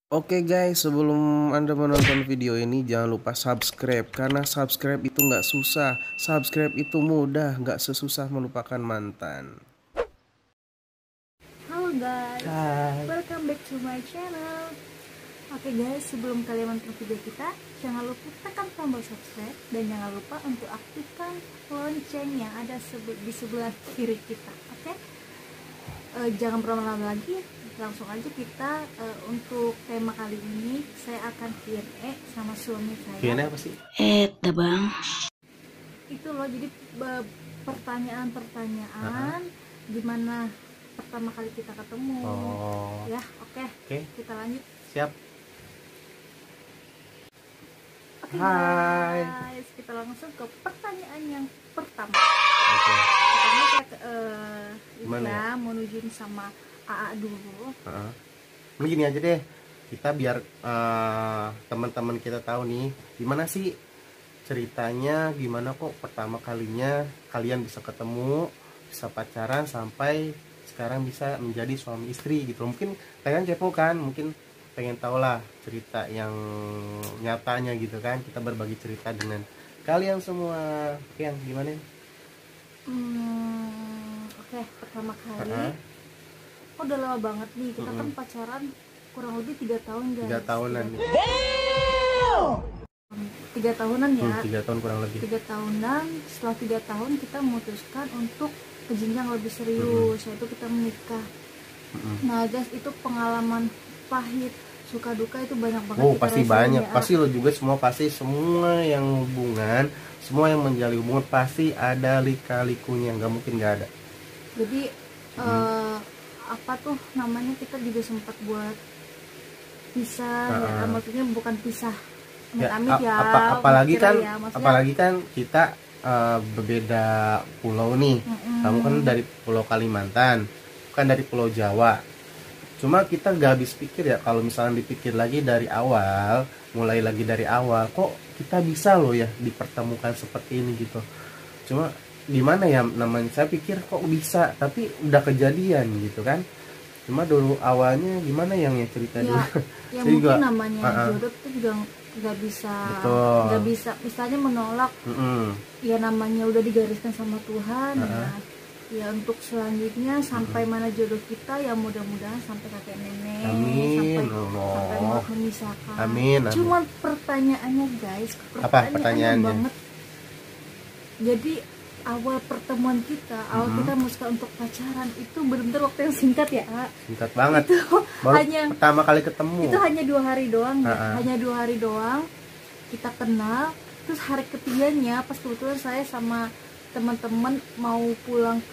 Oke guys, sebelum Anda menonton video ini jangan lupa subscribe. Karena subscribe itu nggak susah. Subscribe itu mudah, nggak sesusah melupakan mantan. Halo guys, Hai. welcome back to my channel. Oke guys, sebelum kalian nonton video kita, jangan lupa tekan tombol subscribe dan jangan lupa untuk aktifkan lonceng yang ada di sebelah kiri kita. Oke, jangan berlama-lama lagi, langsung aja kita untuk tema kali ini saya akan Q&A sama suami saya. Q&A apa sih? Dah bang. Itu loh, jadi pertanyaan-pertanyaan gimana pertama kali kita ketemu. Ya, oke. Kita lanjut. Siap. Oke Hai. guys, kita langsung ke pertanyaan yang pertama. Oke. Pertama Gimana saya menujun sama AA dulu. Ini gini aja deh, kita biar teman-teman kita tahu nih, gimana sih ceritanya, gimana kok pertama kalinya kalian bisa ketemu, bisa pacaran sampai sekarang bisa menjadi suami istri gitu. Mungkin kalian kepo kan, mungkin pengen tahu lah cerita yang nyatanya gitu kan. Kita berbagi cerita dengan kalian semua. Oke, yang gimana? Oke, pertama kali. Udah lama banget nih, kita kan pacaran kurang lebih 3 tahun guys. 3 tahunan. 3 tahunan ya. 3 tahun kurang lebih. 3 tahunan, setelah 3 tahun kita memutuskan untuk ke jenjang lebih serius, yaitu kita menikah. Nah guys, itu pengalaman pahit, suka duka itu banyak banget. Oh, kita pasti rasain banyak. ya. Pasti lo juga semua yang hubungan, semua yang menjalin hubungan pasti ada lika-likunya, nggak mungkin nggak ada. Jadi apa tuh namanya, kita juga sempat buat pisah, ya, maksudnya bukan pisah amit-amit ya. Apalagi kan kita berbeda pulau nih. Kamu kan dari Pulau Kalimantan, bukan dari Pulau Jawa. Cuma kita nggak habis pikir ya, kalau misalnya dipikir lagi dari awal, mulai lagi dari awal, kok kita bisa loh ya dipertemukan seperti ini gitu. Cuma gimana ya namanya, saya pikir kok bisa, tapi udah kejadian gitu kan. Cuma dulu awalnya gimana yang cerita dulu. Ya mungkin juga, namanya jodoh tuh juga nggak bisa misalnya menolak. Ya namanya udah digariskan sama Tuhan. Ya untuk selanjutnya sampai mana jodoh kita, ya mudah-mudahan sampai kakek nenek. Amin. sampai mau memisahkan. Amin. Cuman pertanyaannya guys, pertanyaannya banget. Jadi awal pertemuan kita, awal kita muska untuk pacaran itu benar-benar waktu yang singkat ya. Singkat banget. Itu baru pertama kali ketemu. Itu hanya 2 hari doang ya. Hanya 2 hari doang kita kenal. Terus hari ketiganya pas kebetulan saya sama teman-teman mau pulang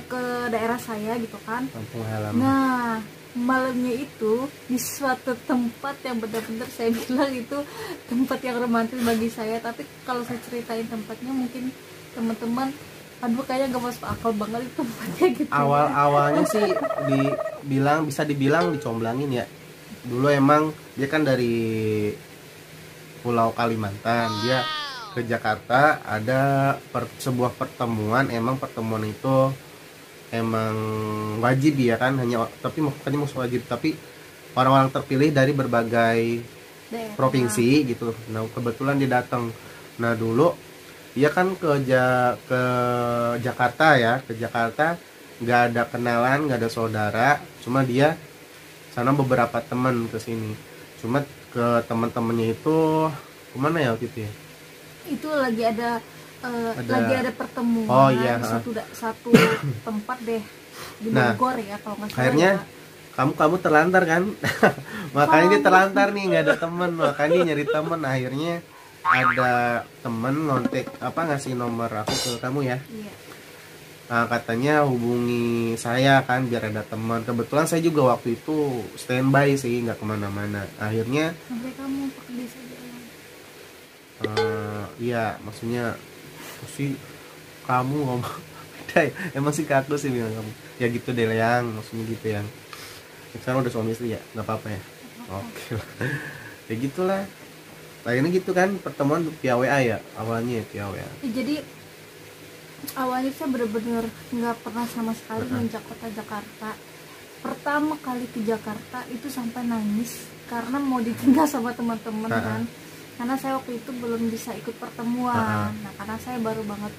ke daerah saya gitu kan. Kampung halaman. Nah, malamnya itu di suatu tempat yang benar-benar saya bilang itu tempat yang romantis bagi saya. Tapi kalau saya ceritain tempatnya mungkin teman-teman aduh kayaknya gak masuk akal banget itu tempatnya gitu. Awalnya sih bisa dibilang dicomblangin ya. Dulu emang dia kan dari Pulau Kalimantan, dia ke Jakarta, ada sebuah pertemuan. Emang pertemuan itu emang wajib ya kan, tapi bukannya wajib, tapi orang-orang terpilih dari berbagai provinsi gitu. Nah kebetulan dia datang. Nah dulu dia kan ke Jakarta ya, ke Jakarta nggak ada kenalan, nggak ada saudara, cuma dia sana beberapa teman ke sini. Cuma ke teman-temannya itu kemana ya waktu itu ya? Itu lagi ada pertemuan. Oh iya, satu tempat deh di Bogor ya kalau nggak salah. Akhirnya ya. kamu terlantar kan. Makanya dia terlantar nih, nggak ada temen, makanya dia nyari temen. Akhirnya ada temen ngontek ngasih nomor aku ke kamu ya. Iya. Nah, katanya hubungi saya kan biar ada teman. Kebetulan saya juga waktu itu standby sih, nggak kemana-mana. Akhirnya sampai kamu bisa jalan. Iya, maksudnya sih kamu ngomong emang sih ke aku sih bilang kamu ya gitu deh yang maksudnya gitu yang sekarang udah suami istri ya, nggak apa-apa ya. Oke lah. Ya gitulah. Lainnya gitu kan, pertemuan via WA ya awalnya via WA. Jadi awalnya saya benar-benar nggak pernah sama sekali menginjak kota Jakarta. pertama kali ke Jakarta itu sampai nangis karena mau ditinggal sama teman-teman kan, karena saya waktu itu belum bisa ikut pertemuan. Nah karena saya baru banget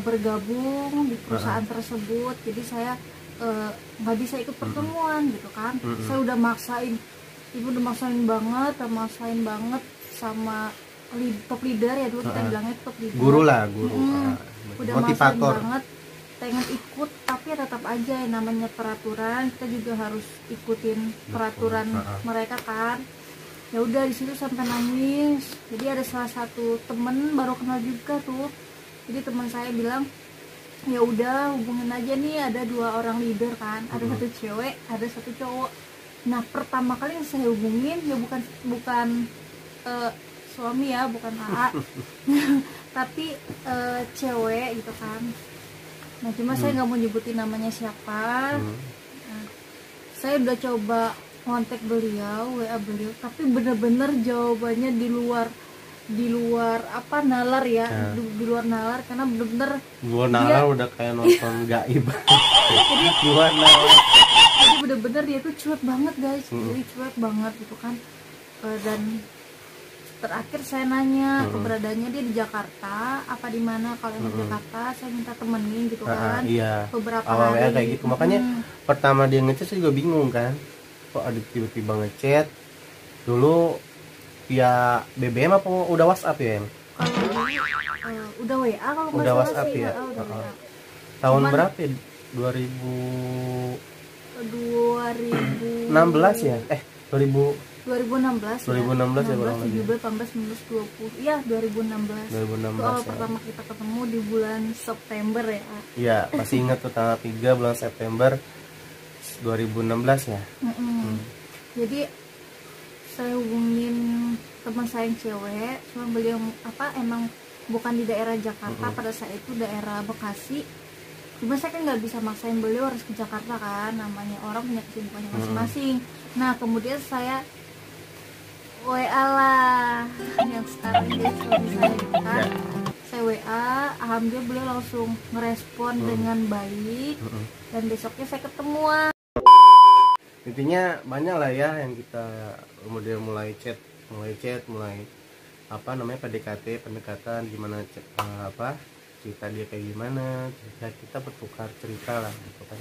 bergabung di perusahaan tersebut, jadi saya nggak bisa ikut pertemuan gitu kan. Saya udah maksain, ibu udah maksain banget sama top leader ya dulu kita bilangnya top leader, guru lah, guru. Udah Motivator maksain banget pengen ikut, tapi tetap aja yang namanya peraturan, kita juga harus ikutin peraturan mereka kan. Ya udah di situ sampai nangis. Jadi ada salah satu temen baru kenal juga tuh, jadi teman saya bilang ya udah hubungin aja nih, ada 2 orang leader kan, ada satu cewek ada satu cowok. Nah pertama kali yang saya hubungin ya bukan suami ya, bukan AA tapi cewek gitu kan. Nah cuma saya nggak mau nyebutin namanya siapa. Nah, saya udah coba kontak beliau, WA beliau, tapi bener-bener jawabannya di luar apa nalar ya, di luar nalar, karena bener-bener luar nalar udah kayak nonton gaib. Jadi luar nalar, jadi bener-bener dia tuh cuek banget guys, jadi cuek banget gitu kan. Dan terakhir saya nanya keberadaannya dia di Jakarta apa di mana. Kalau di Jakarta saya minta temenin gitu kan. Iya. Beberapa awalnya hari kayak gitu, makanya pertama dia ngechat saya juga bingung kan, kok ada tiba-tiba ngechat. Dulu via BBM apa udah WhatsApp ya? Udah WA kalau nggak udah salah WhatsApp sih. ya. Udah WA. Tahun Cuman, berapa ya? 2016 ya? 2016 2016 ya, kurang lebih. 17, 18, 19, 20. Iya, 2016. 2016 Itu awal ya. pertama kita ketemu di bulan September ya. Iya, masih ingat tuh tanggal 3 bulan September 2016 ya. Jadi saya hubungin teman saya yang cewek, cuma beliau emang bukan di daerah Jakarta, pada saat itu daerah Bekasi. Cuma saya kan nggak bisa maksain beliau harus ke Jakarta kan, namanya orang punya kesibukannya masing-masing. Nah kemudian saya WA lah yang sekarang dia suami saya gitu kan. Saya WA, alhamdulillah beliau langsung ngerespon dengan baik, dan besoknya saya ketemuan. Intinya banyak lah ya yang kita kemudian mulai chat, mulai apa namanya pendekatan gimana, cerita dia kayak gimana, kita bertukar cerita lah gitu kan.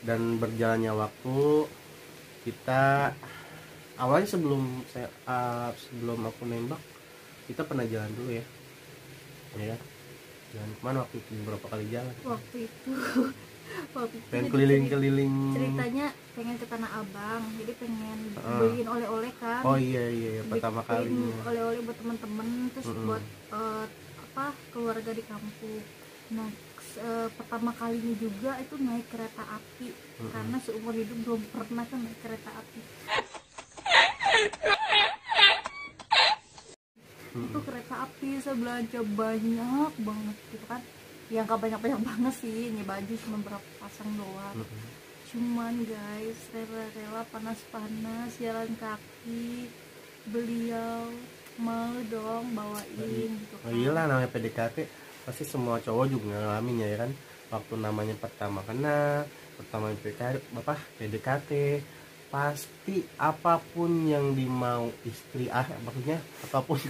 Dan berjalannya waktu, kita awalnya sebelum aku nembak, kita pernah jalan dulu ya jalan kemana waktu itu, berapa kali jalan waktu itu pengen keliling-keliling, ceritanya pengen ke Tanah Abang, jadi pengen beliin oleh-oleh kan. Oh iya pertama kali oleh-oleh buat temen-temen, terus buat keluarga di kampung. Nah pertama kalinya juga itu naik kereta api, karena seumur hidup belum pernah kan naik kereta api. Itu kereta api saya belanja banyak banget gitu kan, yang gak banyak banget sih, ini baju cuma berapa pasang doang. Cuman guys, rela-rela panas-panas jalan kaki, beliau mau dong bawain gitu kan. Oh iyalah, namanya PDKT pasti semua cowok juga ngalamin ya kan, waktu namanya pertama kenal, pertama PDKT, pasti apapun yang dimau istri, maksudnya apapun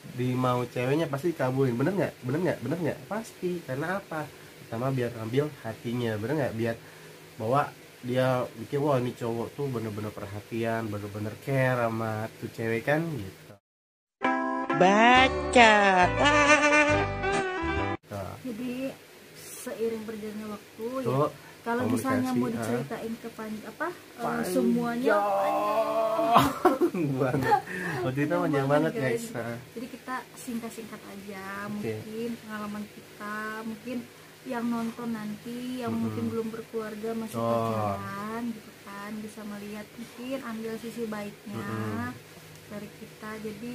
dimau ceweknya pasti dikabulin. Bener nggak? Pasti. Karena apa? Pertama biar ambil hatinya, bener nggak? Biar bahwa dia pikir wah ini cowok tuh bener-bener perhatian, bener-bener care sama tuh cewek kan gitu. Baca. Jadi seiring berjalannya waktu tuh, ya, kalau misalnya mau diceritain ke semuanya banget. Waktu itu panjang banget guys. Jadi kita singkat-singkat aja, mungkin pengalaman kita, mungkin yang nonton nanti yang mungkin belum berkeluarga masih pacaran gitu kan, bisa melihat, mungkin ambil sisi baiknya dari kita. Jadi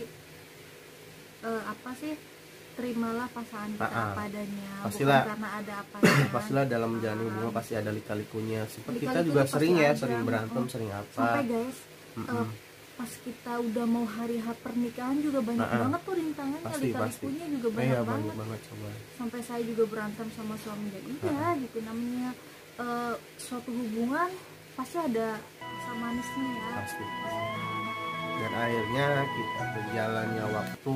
terimalah pasangan kita apa adanya, pastilah, bukan karena ada apanya. Pastilah dalam menjalani hubungan pasti ada lika-likunya. Seperti kita juga sering sering berantem, sering apa. Sampai guys, pas kita udah mau hari H pernikahan juga banyak banget tuh rintangannya, lika-likunya juga banyak banget. Coba. Sampai saya juga berantem sama suami, dan gitu namanya suatu hubungan pasti ada rasa manisnya ya. pasti. Dan akhirnya kita berjalannya waktu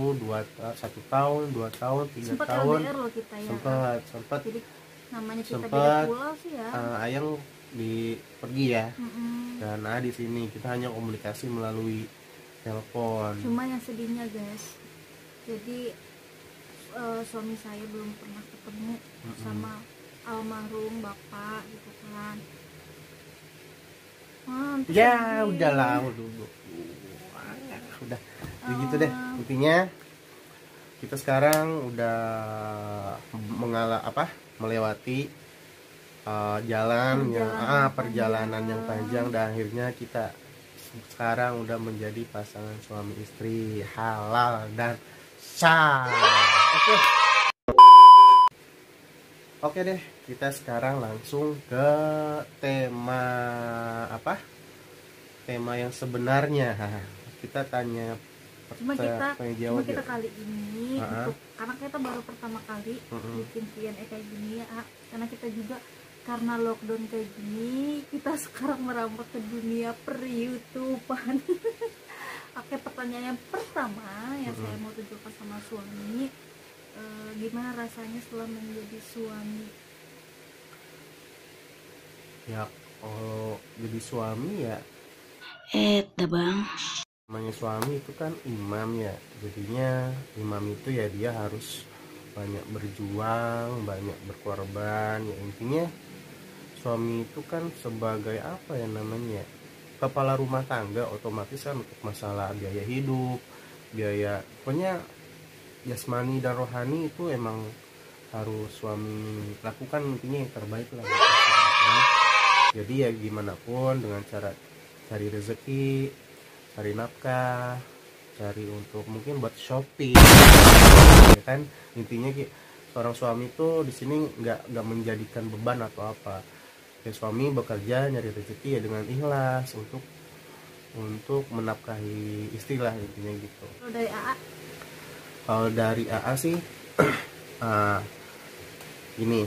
1 tahun, 2 tahun, 3 Sempat tahun. LDR loh kita ya. Sempat. Jadi namanya kita beda Sempat pulau sih ya. Ayang pergi ya. Mm-mm. Dan di sini kita hanya komunikasi melalui telepon. Cuma yang sedihnya guys, jadi suami saya belum pernah ketemu sama almarhum bapak gitu kan. Ya udahlah dulu. Udah begitu deh. Intinya kita sekarang udah melewati perjalanan yang panjang, dan akhirnya kita sekarang udah menjadi pasangan suami istri halal dan sah. Oke deh, kita sekarang langsung ke tema tema yang sebenarnya. Kita tanya cuma kita kali ini karena kita baru pertama kali bikin Q&A kayak gini ya, karena kita juga karena lockdown kayak gini, kita sekarang merambah ke dunia per-YouTubean. Oke, pertanyaan yang pertama yang saya mau tunjukkan sama suami, gimana rasanya setelah menjadi suami? Ya, kalau jadi suami ya bang, namanya suami itu kan imam ya, jadinya imam itu ya dia harus banyak berjuang, banyak berkorban ya. Intinya suami itu kan sebagai apa ya namanya, kepala rumah tangga, otomatis kan untuk masalah biaya hidup, biaya pokoknya jasmani dan rohani itu emang harus suami lakukan, intinya yang terbaik lah gitu. Jadi ya gimana pun dengan cara cari rezeki, cari nafkah, cari untuk mungkin buat shopping ya kan. Intinya seorang suami itu di sini nggak menjadikan beban atau apa ya. Suami bekerja nyari rezeki ya dengan ikhlas untuk menafkahi istri lah, intinya gitu. Kalau dari AA sih ini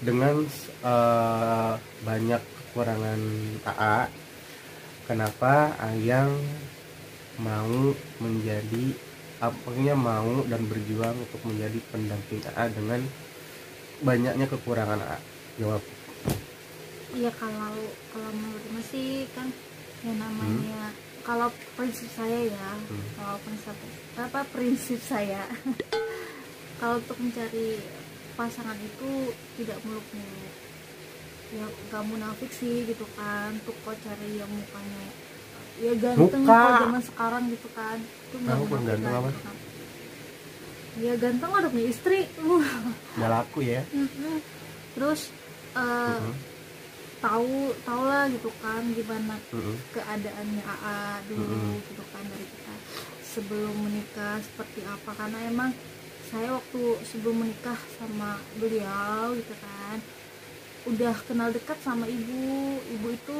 dengan banyak kekurangan AA, kenapa Ayang mau mau dan berjuang untuk menjadi pendamping AA dengan banyaknya kekurangan AA? Jawab. Iya, kalau menurut Mas sih kan yang namanya kalau prinsip saya ya, kalau prinsip saya kalau untuk mencari pasangan itu tidak muluk-muluk ya, gak munafik sih gitu kan. Untuk kok cari yang mukanya ya ganteng kalau zaman sekarang gitu kan, itu gak munafik lah gitu kan. Ya ganteng udah punya istri nggak laku ya. Terus tahu lah gitu kan gimana keadaannya AA dulu gitu kan, dari kita sebelum menikah seperti apa. Karena emang saya waktu sebelum menikah sama beliau gitu kan udah kenal dekat sama ibu itu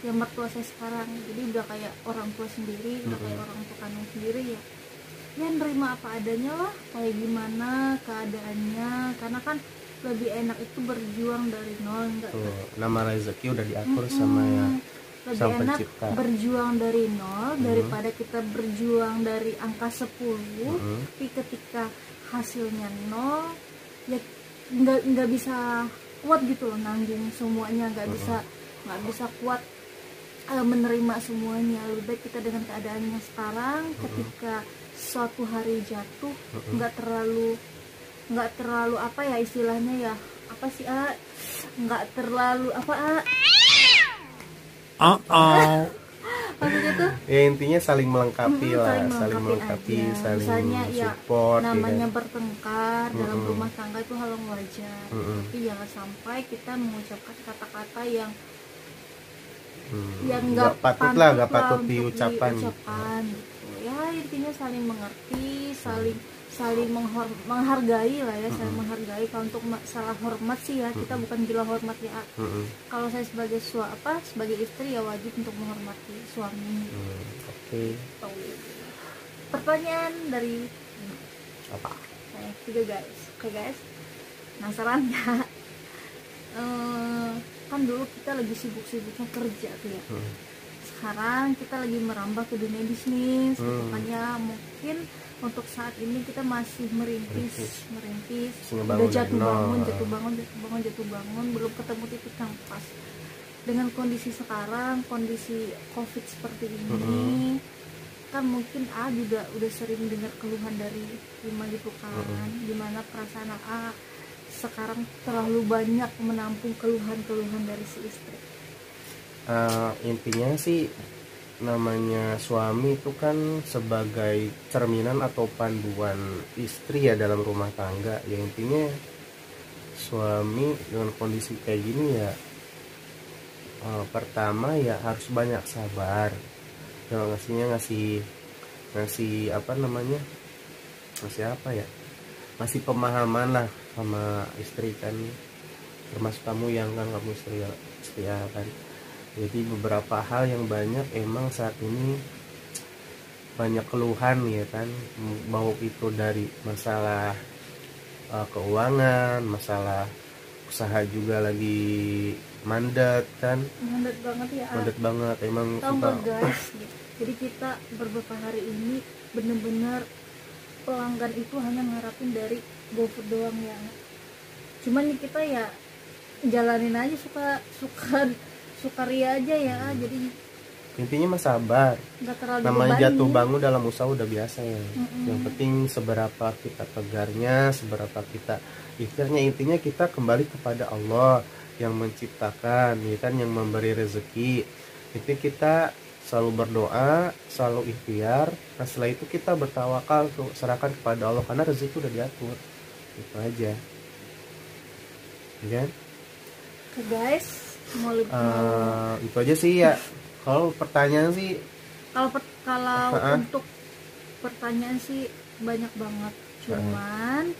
yang mertua saya sekarang, jadi udah kayak orang tua sendiri, udah kayak orang tua kandung sendiri ya. Ya nerima apa adanya lah, kayak gimana keadaannya, karena kan lebih enak itu berjuang dari nol. Nama rezeki udah diatur sama ya, lebih sang enak pencipta. Berjuang dari nol daripada kita berjuang dari angka 10 tapi ketika hasilnya nol ya nggak bisa kuat gitu loh, nanggung semuanya, nggak bisa kuat menerima semuanya. Lebih baik kita dengan keadaan yang sekarang, ketika suatu hari jatuh nggak terlalu apa ya istilahnya ya, apa sih nggak terlalu apa maksudnya tuh ya intinya saling melengkapi lah, saling melengkapi, saling misalnya support ya, namanya ya kan? bertengkar dalam rumah tangga itu hal yang wajar, tapi jangan sampai kita mengucapkan kata-kata yang nggak patut diucapkan gitu. Ya intinya saling mengerti, saling menghargai lah ya, saling menghargai. Kalau untuk masalah hormat sih ya, kita bukan gila hormat ya. Kalau saya sebagai sebagai istri ya wajib untuk menghormati suami. Oke. Pertanyaan dari apa? Saya ketiga guys. Oke guys, penasaran nggak? kan dulu kita lagi sibuk-sibuknya kerja tuh ya. Sekarang kita lagi merambah ke dunia bisnis, makanya mungkin untuk saat ini kita masih merintis, udah jatuh bangun, belum ketemu titik yang pas. Dengan kondisi sekarang, kondisi COVID seperti ini, kan mungkin A juga udah sering dengar keluhan dari Ima gitu kan, dimana perasaan A sekarang terlalu banyak menampung keluhan-keluhan dari si istri. Intinya sih namanya suami itu kan sebagai cerminan atau panduan istri ya dalam rumah tangga. Ya intinya suami dengan kondisi kayak gini ya, pertama ya harus banyak sabar. Ngasih apa namanya, ngasih pemahaman lah sama istri kan, termasuk kamu yang kan kamu istri kan. Jadi beberapa hal yang banyak emang saat ini banyak keluhan ya kan, mau itu dari masalah keuangan, masalah usaha juga lagi mandat kan, mandat banget ya, mandat banget emang. Tahu nggak guys, jadi kita beberapa hari ini bener-bener pelanggan itu hanya ngarapin dari GoFood doang ya, cuman kita ya jalanin aja sukaria aja ya. Jadi intinya mah sabar, namanya jatuh bangun dalam usaha udah biasa ya. Yang penting seberapa kita tegarnya, seberapa kita ikhtiarnya. Intinya kita kembali kepada Allah yang menciptakan ya kan, yang memberi rezeki. Itu kita selalu berdoa, selalu ikhtiar. Nah setelah itu kita bertawakal tuh, serahkan kepada Allah karena rezeki udah diatur. Itu aja ya. Oke guys, itu aja sih ya. Kalau pertanyaan sih, kalau untuk pertanyaan sih banyak banget, cuman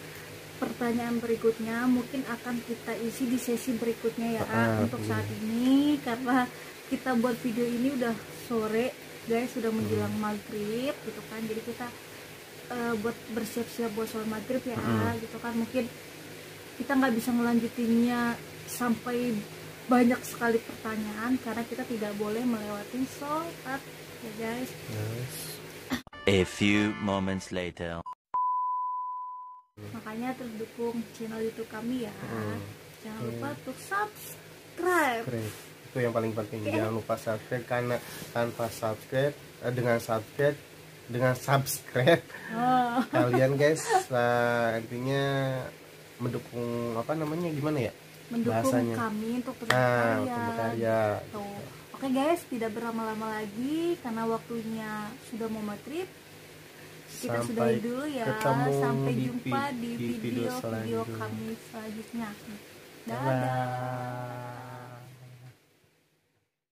pertanyaan berikutnya mungkin akan kita isi di sesi berikutnya ya. Untuk saat ini karena kita buat video ini udah sore guys, sudah menjelang maghrib gitu kan, jadi kita buat bersiap-siap buat sholat maghrib ya gitu kan. Mungkin kita nggak bisa melanjutinnya sampai banyak sekali pertanyaan karena kita tidak boleh melewati sholat ya guys. A few moments later. Makanya terus dukung channel YouTube kami ya. Jangan lupa untuk subscribe. Itu yang paling penting. Jangan lupa subscribe, karena tanpa subscribe, dengan subscribe kalian guys intinya mendukung apa namanya, gimana ya, mendukung bahasanya kami untuk berkarya. Tuh. Oke guys, tidak berlama-lama lagi karena waktunya sudah mau maghrib. Kita sudahi dulu ya. Sampai jumpa di video kami selanjutnya. Dadah.